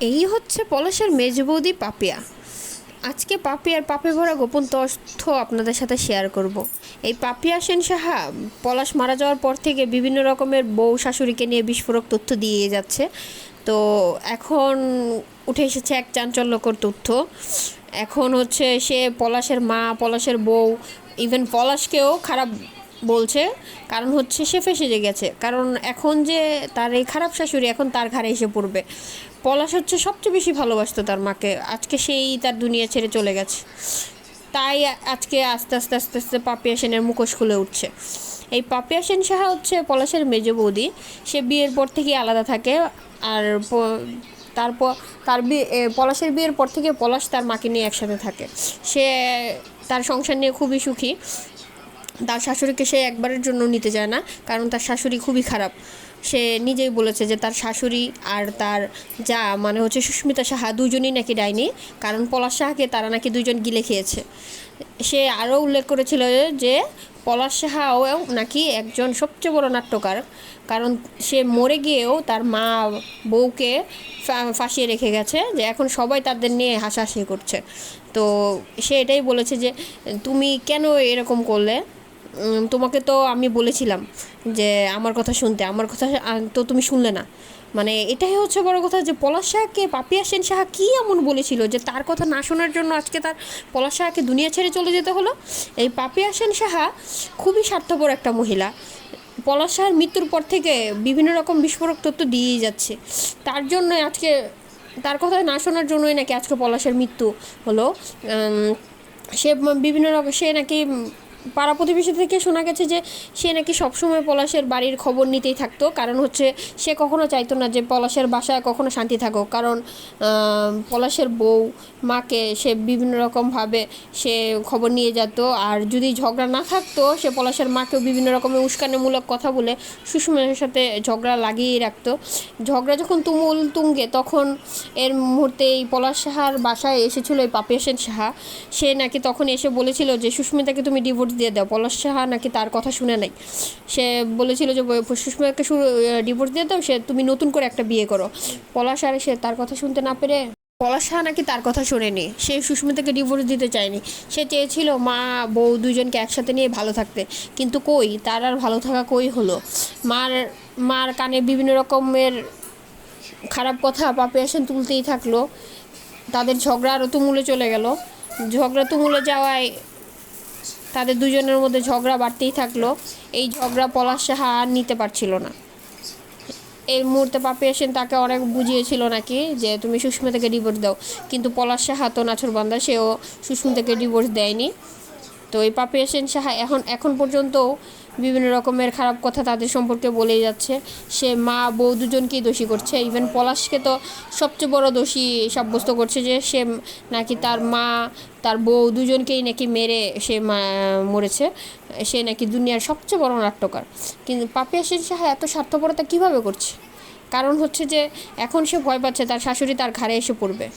এই হচ্ছে পলাশের মেজ বৌদি পাপিয়া। আজকে পাপিয়ার পাপে ভরা গোপন তথ্য আপনাদের সাথে শেয়ার করব। এই পাপিয়া সেন সাহা পলাশ মারা যাওয়ার পর থেকে বিভিন্ন রকমের বউ শাশুড়িকে নিয়ে বিস্ফোরক তথ্য দিয়ে যাচ্ছে। তো এখন উঠে এসেছে এক চাঞ্চল্যকর তথ্য। এখন হচ্ছে সে পলাশের মা, পলাশের বউ, ইভেন পলাশকেও খারাপ বলছে। কারণ হচ্ছে সে ফেঁসে গেছে, কারণ এখন যে তার এই খারাপ শাশুড়ি এখন তার ঘাড়ে এসে পড়বে। পলাশ হচ্ছে সবচেয়ে বেশি ভালোবাসতো তার মাকে, আজকে সেই তার দুনিয়া ছেড়ে চলে গেছে। তাই আজকে আস্তে আস্তে আস্তে আস্তে পাপিয়া সেনের মুখোশ খুলে উঠছে। এই পাপিয়া সেন সাহা হচ্ছে পলাশের মেজ বৌদি। সে বিয়ের পর থেকেই আলাদা থাকে। আর তারপর তার পলাশের বিয়ের পর থেকে পলাশ তার মাকে নিয়ে একসাথে থাকে। সে তার সংসার নিয়ে খুবই সুখী। তার শাশুড়িকে সে একবারের জন্য নিতে চায় না, কারণ তার শাশুড়ি খুবই খারাপ। সে নিজেই বলেছে যে তার শাশুড়ি আর তার যা মানে হচ্ছে সুস্মিতা সাহা দুজনই নাকি ডাইনি, কারণ পলাশ সাহাকে তারা নাকি দুজন গিলে খেয়েছে। সে আরও উল্লেখ করেছিল যে পলাশ সাহাও নাকি একজন সবচেয়ে বড় নাট্যকার, কারণ সে মরে গিয়েও তার মা বউকে ফাঁসিয়ে রেখে গেছে, যে এখন সবাই তাদের নিয়ে হাসাহাসি করছে। তো সে এটাই বলেছে যে তুমি কেন এরকম করলে, তোমাকে তো আমি বলেছিলাম যে আমার কথা শুনতে, আমার কথা তো তুমি শুনলে না। মানে এটাই হচ্ছে বড় কথা, যে পলাশ সাহাকে পাপিয়া সেন সাহা কী এমন বলেছিল যে তার কথা না শোনার জন্য আজকে তার পলাশ সাহাকে দুনিয়া ছেড়ে চলে যেতে হলো। এই পাপিয়া সেন সাহা খুবই স্বার্থপর একটা মহিলা। পলাশ সাহার মৃত্যুর পর থেকে বিভিন্ন রকম বিস্ফোরক তথ্য দিয়েই যাচ্ছে। তার জন্য আজকে তার কথা না শোনার জন্যই নাকি আজকে পলাশের মৃত্যু হলো। সে বিভিন্ন রকম সে নাকি পাড়া প্রতিবেশী থেকে শোনা গেছে যে সে নাকি সবসময় পলাশের বাড়ির খবর নিতেই থাকতো, কারণ হচ্ছে সে কখনো চাইতো না যে পলাশের বাসায় কখনো শান্তি থাকুক, কারণ পলাশের বউ মাকে সে বিভিন্ন রকমভাবে সে খবর নিয়ে যেত। আর যদি ঝগড়া না থাকতো, সে পলাশের মাকেও বিভিন্ন রকমের উস্কানিমূলক কথা বলে সুষমার সাথে ঝগড়া লাগিয়েই রাখতো। ঝগড়া যখন তুমুল তুঙ্গে, তখন এর মুহূর্তে এই পলাশ সাহার বাসায় এসেছিলো এই পাপিয়া সেন সাহা। সে নাকি তখন এসে বলেছিল যে সুস্মিতাকে তুমি ডিভোর্স দিয়ে দাও। পলাশ সাহা নাকি তার কথা শুনে নাই। সে বলেছিল যে সুস্মিতাকে ডিভোর্স দিয়ে দাও, সে তুমি নতুন করে একটা বিয়ে করো। পলাশ আর সে তার কথা শুনতে না পেরে পলাশ সাহা নাকি তার কথা শোনেনি, সে সুস্মিতাকে ডিভোর্স দিতে চায়নি। সে চেয়েছিল মা বউ দুজনকে একসাথে নিয়ে ভালো থাকতে, কিন্তু কই, তার আর ভালো থাকা কই হলো। মার মার কানে বিভিন্ন রকমের খারাপ কথা পাপিয়া সেন তুলতেই থাকলো। তাদের ঝগড়া আরও তুমুলে চলে গেল। ঝগড়া তুমুলে যাওয়ায় তাদের দুজনের মধ্যে ঝগড়া বাড়তেই থাকলো। এই ঝগড়া পলাশ সাহা আর নিতে পারছিল না। এই মুহূর্তে পাপিয়া সেন তাকে অনেক বুঝিয়েছিল নাকি যে তুমি সুস্মিতাকে ডিভোর্স দাও, কিন্তু পলাশ সাহা তো নাছরবান্দা, সেও সুস্মিতাকে ডিভোর্স দেয়নি। তো এই পাপিয়া সেন সাহা এখন পর্যন্ত বিভিন্ন রকমের খারাপ কথা তাদের সম্পর্কে বলেই যাচ্ছে। সে মা বউ দুজনকেই দোষী করছে, ইভেন পলাশকে তো সবচেয়ে বড় দোষী সাব্যস্ত করছে, যে সে নাকি তার মা তার বউ দুজনকেই নাকি মেরে সে মরেছে। সে নাকি দুনিয়ার সবচেয়ে বড় নাট্যকার। কিন্তু পাপিয়া সেন সাহা এত স্বার্থপরতা কীভাবে করছে? কারণ হচ্ছে যে এখন সে ভয় পাচ্ছে তার শাশুড়ি তার ঘাড়ে এসে পড়বে।